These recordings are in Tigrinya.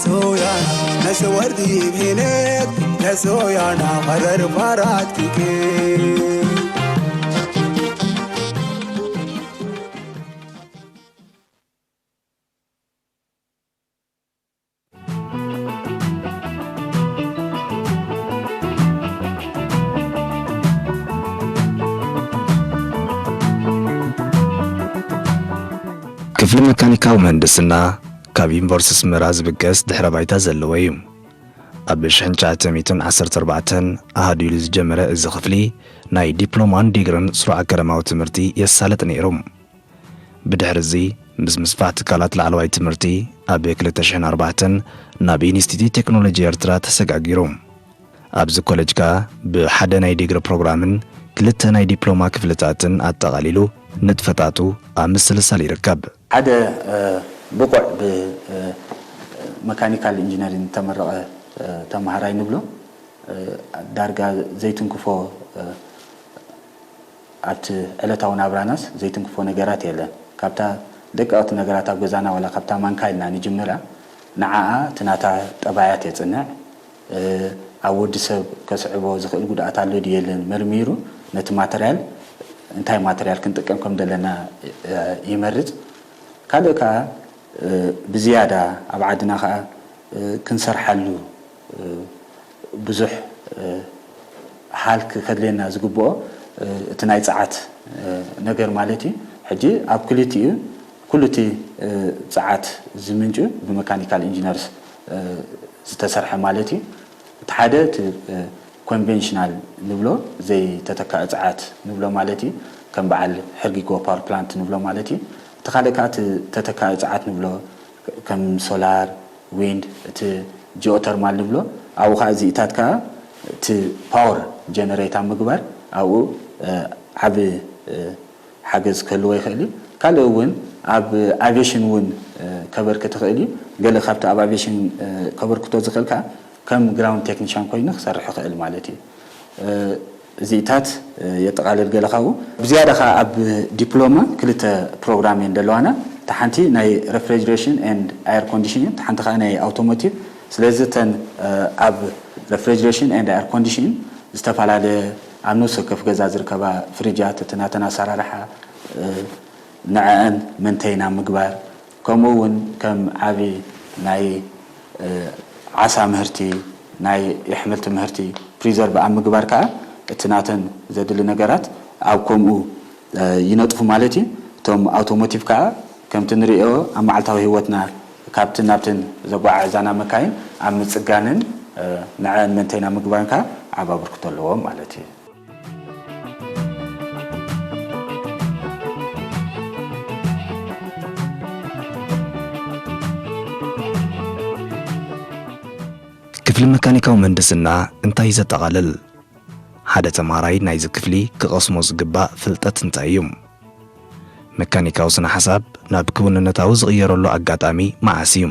نسويانا نسوردي بهنيت نسويانا قرر فارات كيكي ክፍሊ መካኒካዊ ምህንድስና ካብ ዩኒቨርሲቲ ኣስመራ ዝብገስ ድሕረ ባይታ ዘለዎ እዩ። ኣብ 1914 ኣሃዲሉ ዝጀመረ እዚ ክፍሊ ናይ ዲፕሎማን ዲግሪን ስሩዕ ኣካዳማዊ ትምህርቲ የሳለጥ ነይሮም። ብድሕሪ እዚ ምስ ምስፋሕ ትካላት ላዕለዋይ ትምህርቲ ኣብ 2004 ናብ ኢንስቲትዩት ቴክኖሎጂ ኤርትራ ተሰጋጊሮም። ኣብዚ ኮሌጅ ከዓ ብሓደ ናይ ዲግሪ ፕሮግራምን ክልተ ናይ ዲፕሎማ ክፍልታትን ኣጠቓሊሉ ንጥፈታቱ ኣብ ምስልሳል ይርከብ። ሓደ ብቁዕ ብመካኒካል ኢንጂነሪንግ ተመረቀ ተማሃራይ ንብሎ ዳርጋ ዘይትንክፎ ኣብቲ ዕለታዊ ናብራናስ ዘይትንክፎ ነገራት የለን። ካብታ ደቀቅቲ ነገራት ኣብ ገዛና ወላ ካብታ ማንካይልና ንጅምራ ንዓኣ ትናታ ጠባያት የጽንዕ ኣብ ወዲ ሰብ ከስዕቦ ዝኽእል ጉድኣት ኣሎ ድየለን መርሚሩ ነቲ ማተርያል እንታይ ማተርያል ክንጥቀም ከም ዘለና ይመርጽ። ካልእ ከዓ ብዝያዳ ኣብ ዓድና ከዓ ክንሰርሓሉ ብዙሕ ሓልክ ከድለና ዝግብኦ እቲ ናይ ፀዓት ነገር ማለት እዩ። ሕጂ ኣብ ክልቲኡ ኩሉቲ ፀዓት ዝምንጩ ብመካኒካል ኢንጂነርስ ዝተሰርሐ ማለት እዩ። እቲ ሓደ እቲ ኮንቬንሽናል ንብሎ ዘይተተካእ ፀዓት ንብሎ ማለት እዩ፣ ከም በዓል ሕርጊጎ ፓወር ፕላንት ንብሎ ማለት እዩ። እቲ ካልእ ከዓ እቲ ተተካእ ፀዓት ንብሎ ከም ሶላር ዊንድ፣ እቲ ጂኦተርማል ንብሎ ኣብኡ ከዓ እዚኢታት ከዓ እቲ ፓወር ጀነሬታ ምግባር ኣብኡ ዓብ ሓገዝ ክህልዎ ይኽእል እዩ። ካልእ እውን ኣብ ኣቪዬሽን እውን ከበርክት ይኽእል እዩ። ገለ ካብቲ ኣብ ኣቪዬሽን ከበርክቶ ዝኽእል ከዓ ከም ግራውንድ ቴክኒሻን ኮይኑ ክሰርሕ ይኽእል ማለት እዩ። እዚኢታት የጠቃልል ገለ ካብኡ ብዝያዳ ከዓ ኣብ ዲፕሎማ ክልተ ፕሮግራም እየን ዘለዋና። እቲ ሓንቲ ናይ ሬፍሪጀሬሽን ኤንድ ኣየር ኮንዲሽኒንግ፣ እቲ ሓንቲ ከዓ ናይ ኣውቶሞቲቭ። ስለዚ ተን ኣብ ሬፍሪጀሬሽን ኤንድ ኣየር ኮንዲሽኒንግ ዝተፈላለየ ኣብ ነፍሲ ወከፍ ገዛ ዝርከባ ፍሪጃት እቲ ናተን ኣሰራርሓ ንዐአን መንተይና ምግባር፣ ከምኡ እውን ከም ዓብይ ናይ ዓሳ ምህርቲ ናይ ኣሕምልቲ ምህርቲ ፕሪዘርቭ ኣብ ምግባር ከዓ እቲ ናተን ዘድሊ ነገራት ኣብ ከምኡ ይነጥፉ ማለት እዩ። እቶም ኣውቶሞቲቭ ከዓ ከምቲ ንሪኦ ኣብ መዓልታዊ ህይወትና ካብትን ናብትን ዘጓዓዕዛና መካይን ኣብ ምፅጋንን ንዐአን መንተይና ምግባርን ከዓ ዓብ ኣበርክቶ ኣለዎም ማለት እዩ። ክፍሊ መካኒካዊ ምህንድስና እንታይ ዘጠቃልል? ሓደ ተማሃራይ ናይዚ ክፍሊ ክቐስሞ ዝግባእ ፍልጠት እንታይ እዩ? መካኒካዊ ስነ ሓሳብ ናብ ክውንነታዊ ዝቕየረሉ ኣጋጣሚ መዓስ እዩ?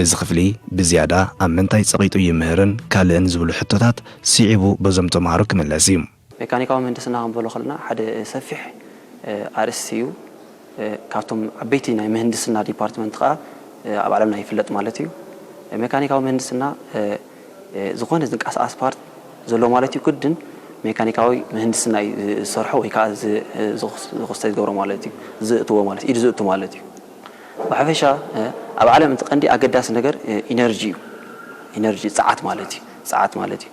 እዚ ክፍሊ ብዝያዳ ኣብ ምንታይ ፀቂጡ ይምህርን ካልእን ዝብሉ ሕቶታት ስዒቡ በዞም ተምሃሮ ክምለስ እዩ። መካኒካዊ ምህንድስና ክንበሎ ከለና ሓደ ሰፊሕ ኣርእስቲ እዩ። ካብቶም ዓበይቲ ናይ ምህንድስና ዲፓርትመንት ከዓ ኣብ ዓለምና ይፍለጥ ማለት እዩ። መካኒካዊ ምህንድስና ዝኾነ ዝንቀሳቐስ ፓርት ዘሎ ማለት እዩ። ክድን ሜካኒካዊ ምህንድስና ዝሰርሖ ወይ ከዓ ዝኽስተ ዝገብሮ ማለት እዩ፣ ዝእትዎ ማለት ኢድ ዝእቱ ማለት እዩ። ብሓፈሻ ኣብ ዓለም እቲ ቀንዲ ኣገዳሲ ነገር ኢነርጂ እዩ። ኢነርጂ ፀዓት ማለት እዩ። ፀዓት ማለት እዩ።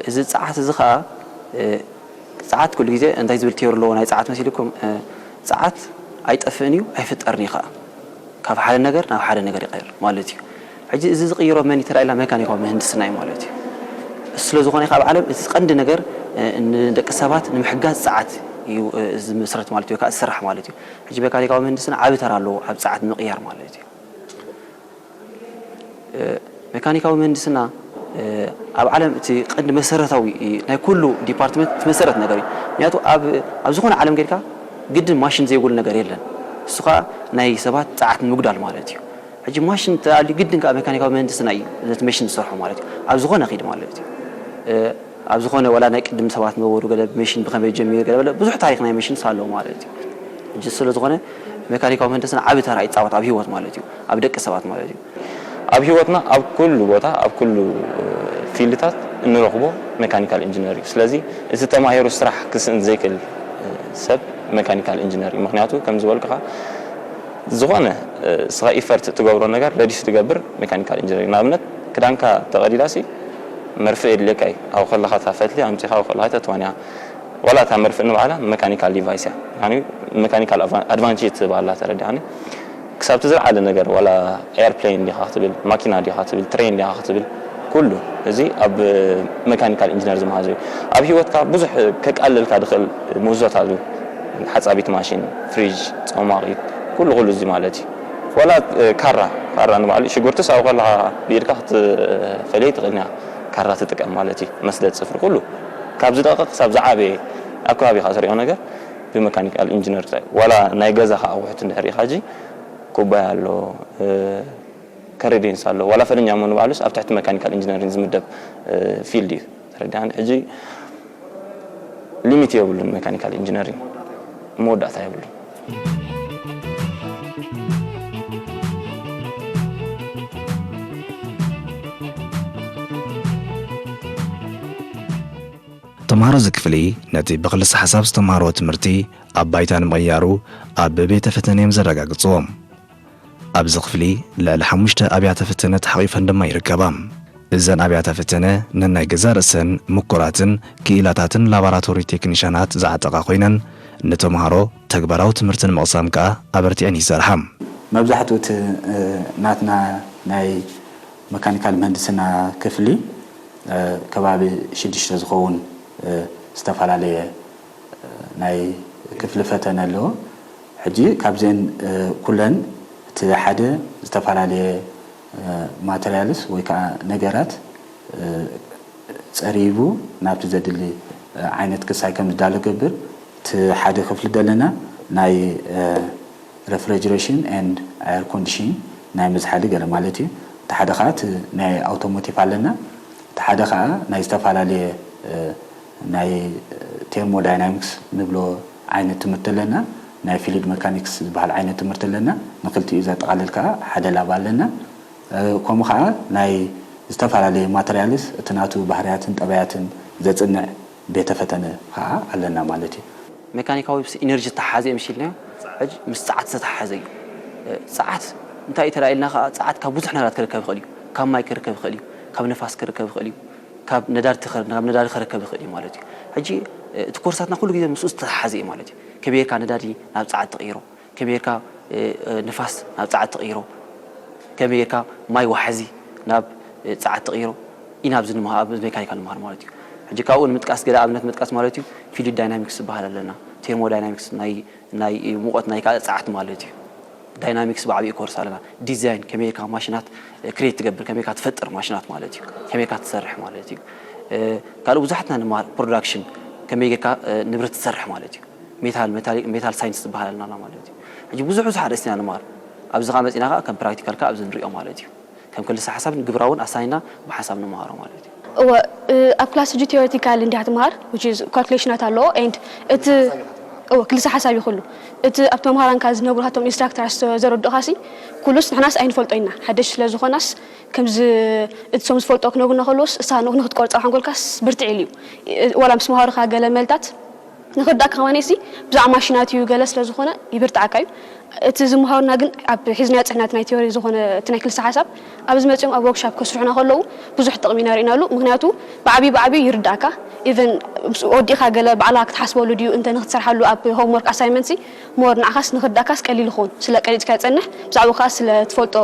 እዚ ፀዓት እዚ ከዓ ፀዓት ኩሉ ግዜ እንታይ ዝብል ትየሩ ኣለዎ ናይ ፀዓት መሲልኩም ፀዓት ኣይጠፍእን እዩ ኣይፍጠርን እዩ ከዓ ካብ ሓደ ነገር ናብ ሓደ ነገር ይቀይር ማለት እዩ። ሕጂ እዚ ዝቕይሮ መን ይተራእየና? መካኒካዊ ምህንድስና እዩ ማለት እዩ። ስለ ዝኾነ ካብ ዓለም እቲ ቀንዲ ነገር ንደቂ ሰባት ንምሕጋዝ ፀዓት እዩ ዝምስረት ማለት እዩ፣ ከዓ ዝስራሕ ማለት እዩ። ሕጂ መካኒካዊ ምህንድስና ዓብ ተራ ኣለዎ ኣብ ፀዓት ምቕያር ማለት እዩ። መካኒካዊ ምህንድስና ኣብ ዓለም እቲ ቀንዲ መሰረታዊ ናይ ኩሉ ዲፓርትመንት መሰረት ነገር እዩ። ምክንያቱ ኣብ ዝኾነ ዓለም ጌርካ ግድን ማሽን ዘይብሉ ነገር የለን። እሱ ከዓ ናይ ሰባት ፀዓት ንምጉዳል ማለት እዩ። ሕጂ ማሽን ተኣልዩ ግድን ከዓ መካኒካዊ ምህንድስና እዩ ነቲ መሽን ዝሰርሖ ማለት እዩ። ኣብ ዝኾነ ኺድ ማለት እዩ። ኣብ ዝኾነ ወላ ናይ ቅድም ሰባት ነበሩ ገለ መሽን ብኸመይ ጀሚሩ ገለ ብዙሕ ታሪክ ናይ መሽን ሳለዎ ማለት እዩ። ሕጂ ስለ ዝኾነ መካኒካዊ ምህንድስና ዓብ ተራ ይፃወት ኣብ ሂወት ማለት እዩ፣ ኣብ ደቂ ሰባት ማለት እዩ። ኣብ ህይወትና ኣብ ኩሉ ቦታ ኣብ ኩሉ ፊልድታት እንረኽቦ ሜካኒካል ኢንጂነሪንግ ስለዚ እዚ ተማሂሩ ስራሕ ክስእን ዘይክእል ሰብ ሜካኒካል ኢንጂነሪንግ ምክንያቱ ከም ዝበልኩኻ ዝኾነ ስራ ኢፈርት ትገብሮ ነገር ረዲስ ትገብር ሜካኒካል ኢንጂነሪንግ ንኣብነት ክዳንካ ተቐዲዳሲ መርፍእ የድልየካ ኣብ ከለኻ ፈትሊ ኣምፂኻ ኣብ ከለኻ ተትዋንያ ولا تعمل في إنه على ميكانيكال ديفايس يعني ميكانيكال أدفانتج تبعلا تردي يعني كسبت زر على النجار ولا إيربلين دي خاطبل ماكينة دي خاطبل ترين دي خاطبل كله زي أب ميكانيكال إنجينيرز مهاجر أب هي وقت بزح كقلل كدخل موزات هذا حتى أبيت ماشين فريج أو ماغي كله غلو زي مالتي ولا كارة أنا معلش شجرتس أو غلا بيركحت فليت غنيا كارة تتكلم مالتي مسدد صفر كله كابز دقيق سب زعابي أكوابي خاطر يوم نجار بميكانيكال إنجينير ولا نايجازها أو حتى نهري حاجي كوبايا له كاريدين سالو ولا فرن يعملون بعلوس أفتحت ميكانيكال إنجينيرينج مدب فيلدي تردان حجي ليميتي يقولون ميكانيكال إنجينيرينج مودة تايبلون تمهارو زكفلي نتي بغلس حساب تمهارو تمرتي أبايتان مغيارو أببيت فتنيم زرقاقصوم أبز خفلي لحموشت أبيات فتنة حقيفا دما يركبام إذن أبيات فتنة ننا جزار السن مقراتن كيلاتاتن لابراتوري تكنيشانات زعتقا خوينن نتمهارو تكبراو تمرتن مقسامكا أبرتي أني سرحم مبزحتو ناتنا ناي ميكانيكال مهندسنا كفلي كبابي شديش تزخون استفعالي ناي كفل فتنة له حجي كابزين كلن تحدى استفعالي ماتريالس ويكا نجارات تقريبو نابت زدلي عينت كساي كم دالو قبر تحدى كفل دلنا ناي refrigeration and air conditioning ناي مزحالي قال مالتي تحدى خات ناي automotive علنا تحدى خا ناي استفعالي ناي thermodynamics نبلو عينت تمرتلنا ناي فيلد ميكانيكس بحال عينت تمرتلنا نقلتي إذا تقللك حدا لابالنا كم خا ناي استفعالي ماتريالس تناتو بحرياتن طبيعتن زتصنع بيت فتنة خا علنا مالتي ميكانيكاوي بس إنرجي تحازي مشيلنا حج مش ساعات تحازي ساعات انت يترايلنا ساعات كبوزح نغات كركب خليو كم ماي كركب خليو كم نفاس كركب خليو كاب ندار خركب خليو مالتي حجي تكورساتنا كل جديد مسؤول تحازي مالتي كبير كان نداري ناب ساعات تغيره كبير كا نفاس ناب ساعات تغيره كبير كا ماي وحزي ناب ساعات تغيره يناب زين ميكانيكال مهار مالتي حجي كاول متقاس كده ابنت متقاس مالتي فيلد داينامكس بحال لنا ثيرموداينامكس ناي موقت ناي كا ساعات مالتي داينامكس بعبي كورس على ديزاين كميكا ماشينات كريت تقبل كميكا تفطر ماشينات مالتي كميكا تسرح مالتي قالوا بزحتنا نمار برودكشن كميكا نبرت تسرح مالتي ميتال ساينس بحال لنا مالتي اجي بزح حرسنا نمار ابز قامتنا كم براكتيكال كا ابز نريو مالتي كم كل حساب نقبراون اساينا بحساب نمارو مالتي هو كلاس جي ثيوريتيكال اللي هتمهار which is calculation alo and it كل حسابي كله ات ابتم هاران كاز نبر هاتم انستراكتور زرد خاصي كلش نحناس اين فولطينا حدش لزخوناس كمز اتسوم فولطوك نغنا خلص سانو نخد قرص حنقولكاس برتعليو ولا مسمهار خا قال ملتات نخدك خوانيسي بزع ماشيناتيو جلس لزخونه يبرتعكاي ات زمهارنا ግን ኣብ ሒዝና ጽሕናት ናይ ቲዮሪ ዝኾነ ትናይ ክልተ ሓሳብ ኣብ ዝመጽኦም ኣብ ወርክሾፕ ከስሩሕና ከለዉ ብዙሕ ጥቕሚ ነሪናሉ ምክንያቱ ብዓቢ ይርዳእካ ኢቨን ወዲኻ ገለ ባዕላ ክትሓስበሉ ድዩ እንተ ንኽትሰርሓሉ ኣብ ሆምወርክ ኣሳይመንት ሞር ንዓኻስ ንኽዳካስ ቀሊል ይኹን ስለ ቀሊጥካ ይጸንሕ ብዛዕባኻ ስለ ትፈልጦ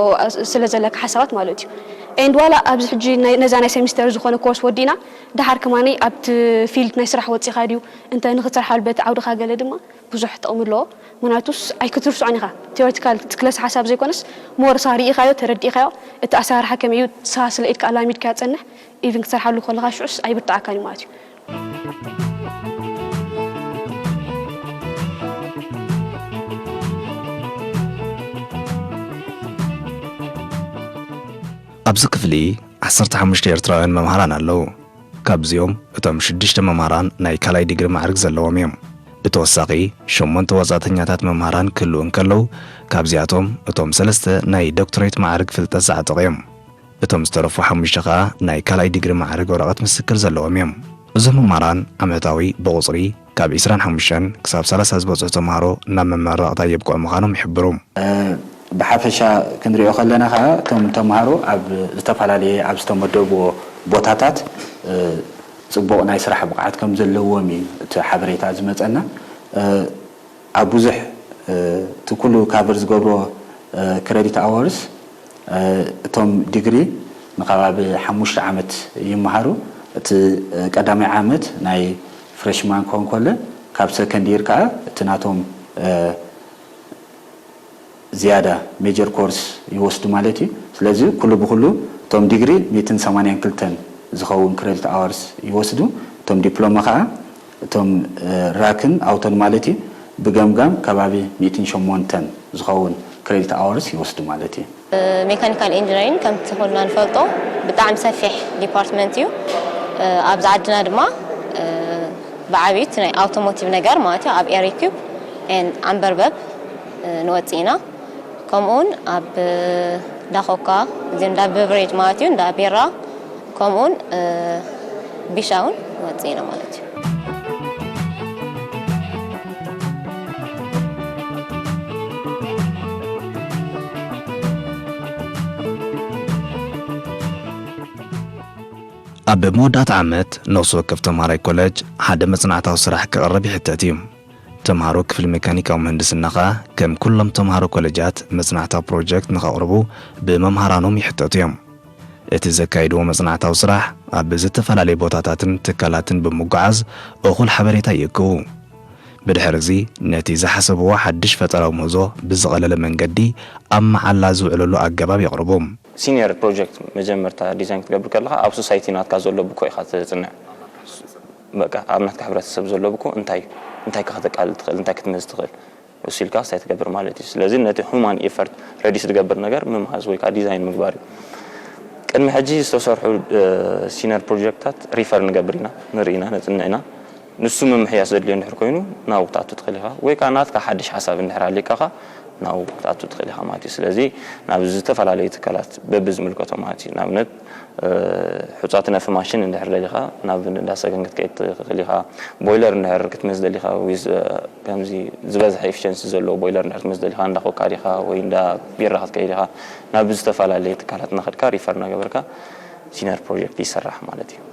ስለ ዘለካ ሓሳባት ማለት እዩ and wala abz hiji neza nay semester ዝኾነ ኮርስ ወዲና ዳሃር ከማኒ ኣብቲ ፊልድ ናይ ስራሕ ወፂኻ ድዩ እንተ ንኽትሰርሓሉ በት ዓውድኻ ገለ ድማ ብዙሕ ጥቕሚ ኣለዎ ምክንያቱስ ኣይክትርስዖን ኢኻ ቴዎሪቲካል ክለስ ሓሳብ ዘይኮነስ ሞር ሳሪኢኻዮ ተረዲእኻዮ እቲ ኣሰራርሓ ከመይ እዩ ስለ ኢድካ ኣላሚድካ ፀንሕ ኢቭን ክትሰርሓሉ ከለኻ ሽዑስ ኣይብርታዓካን ማለት እዩ أبز كفلي 15 إيرتراويان ممهران ኣለዉ ካብዚኦም እቶም 6 መምሃራን ናይ ካልኣይ ዲግሪ ማዕርግ ዘለዎም እዮም ብተወሳኺ 8 ወጻእተኛታት መምሃራን ክህልው እንከለዉ ካብዚኣቶም እቶም 3 ናይ ዶክተሬት ማዕርግ ፍልጠት ዝዓጠቑ እዮም እቶም ዝተረፉ 5 ከዓ ናይ ካልኣይ ዲግሪ ማዕረግ ወረቐት ምስክር ዘለዎም እዮም እዞም መምህራን ዓመታዊ ብቁፅሪ ካብ 25 ክሳብ 30 ዝበፅሑ ተምሃሮ ናብ መመረቕታ የብቅዑ ምዃኖም ይሕብሩ ብሓፈሻ ክንሪኦ ከለና ከዓ እቶም ተምሃሮ ኣብ ዝተፈላለየ ኣብ ዝተመደብዎ ቦታታት ጽቡቕ ናይ ስራሕ ብቕዓት ከም ዘለዎም እዩ እቲ ሓበሬታ ዝመፀና ኣብ ብዙሕ እቲ ኩሉ ካቨር ዝገብሮ ክሬዲት ኣወርስ እቶም ዲግሪ ንኸባቢ 5 ዓመት ይመሃሩ እቲ ቀዳማይ ዓመት ናይ ፍሬሽማን ክኾን ከሎ ካብ ሰከንድ ይር ከዓ እቲ ናቶም ዝያዳ ሜጀር ኮርስ ይወስዱ ማለት እዩ ስለዚ ኩሉ ብኩሉ እቶም ዲግሪ 182 ዝኸውን ክሬዲት ኣወርስ ይወስዱ እቶም ዲፕሎማ ከዓ እቶም ራክን ኣውቶን ማለት እዩ ብገምጋም ከባቢ 108 ዝኸውን ክሬዲት ኣወርስ ይወስዱ ማለት እዩ ሜካኒካል ኢንጂነሪንግ ከም ትኾንና ንፈልጦ ብጣዕሚ ሰፊሕ ዲፓርትመንት እዩ ኣብዚ ዓድና ድማ ብዓብይት ናይ ኣውቶሞቲቭ ነገር ማለት እዩ ኣብ ኤሪኪዩብ ኣንበርበብ ንወፂና ከምኡን ኣብ ዳኮካ እንዳ ቤቨሬጅ ማለት እዩ እንዳ ቢራ ከምኡን ቢሻውን ንወፂና ማለት እዩ ኣብ መወዳእታ ዓመት ነፍሲ ወከፍ ተምሃራይ ኮሌጅ ሓደ መጽናዕታዊ ስራሕ ክቐርብ ይሕተት እዩ ተምሃሮ ክፍሊ ሜካኒካዊ ምህንድስና ከዓ ከም ኩሎም ተምሃሮ ኮሌጃት መጽናዕታዊ ፕሮጀክት ንኸቕርቡ ብመምሃራኖም ይሕተቱ እዮም እቲ ዘካይድዎ መጽናዕታዊ ስራሕ ኣብ ዝተፈላለዩ ቦታታትን ትካላትን ብምጓዓዝ እኹል ሓበሬታ ይእክቡ ብድሕሪ እዚ ነቲ ዝሓሰብዎ ሓድሽ ፈጠራዊ ምህዞ ብዝቐለለ መንገዲ ኣብ መዓላ ዝውዕለሉ ኣገባብ የቕርቦም ሲኒየር ፕሮጀክት መጀመርታ ዲዛይን ክትገብር ከለኻ ኣብ ሶሳይቲ ናትካ ዘሎ ብኮ ኢኻ ትጽንዕ በቃ ኣብ ናትካ ሕብረተሰብ ዘሎ ብኮ እንታይ ከተቃልል ትኽእል እንታይ ክትመዝ ትኽእል ወሲልካ ስታይ ትገብር ማለት እዩ ስለዚ ነቲ ሁማን ኤፈርት ረዲስ ትገብር ነገር ምምሃዝ ወይ ከዓ ዲዛይን ምግባር እዩ ቅድሚ ሕጂ ዝተሰርሑ ሲኒየር ፕሮጀክታት ሪፈር ንገብር ኢና ንርኢና ነጽንዕ ኢና ንሱ ምምሕያሽ ዘድልዮ እንድሕር ኮይኑ ናብኡ ክትኣቱ ትኽእል ኢኻ ወይ ከዓ ናትካ ሓድሽ ሓሳብ እንድሕር ሃሊካኻ ናብኡ ክትኣቱ ትኽእል ኢኻ ማለት እዩ ስለዚ ናብ ዝተፈላለዩ ትካላት በብዝምልከቶም ማለት እዩ ንኣብነት ሕፃት ነፍ ማሽን እንድሕር ደሊኻ ናብ እንዳሰገን ክትከይድ ትኽእል ኢኻ ቦይለር እንድሕር ክትመዝ ደሊኻ ዊዝ ከምዚ ዝበዝሐ ኤፊሽንሲ ዘለዎ ቦይለር እንድሕር ክትመዝ ደሊኻ እንዳኮካ ዲኻ ወይ እንዳ ቢራ ክትከይድ ኢኻ ናብ ዝተፈላለዩ ትካላት እናኸድካ ሪፈር እናገበርካ ሲኒየር ፕሮጀክት ይስራሕ ማለት እዩ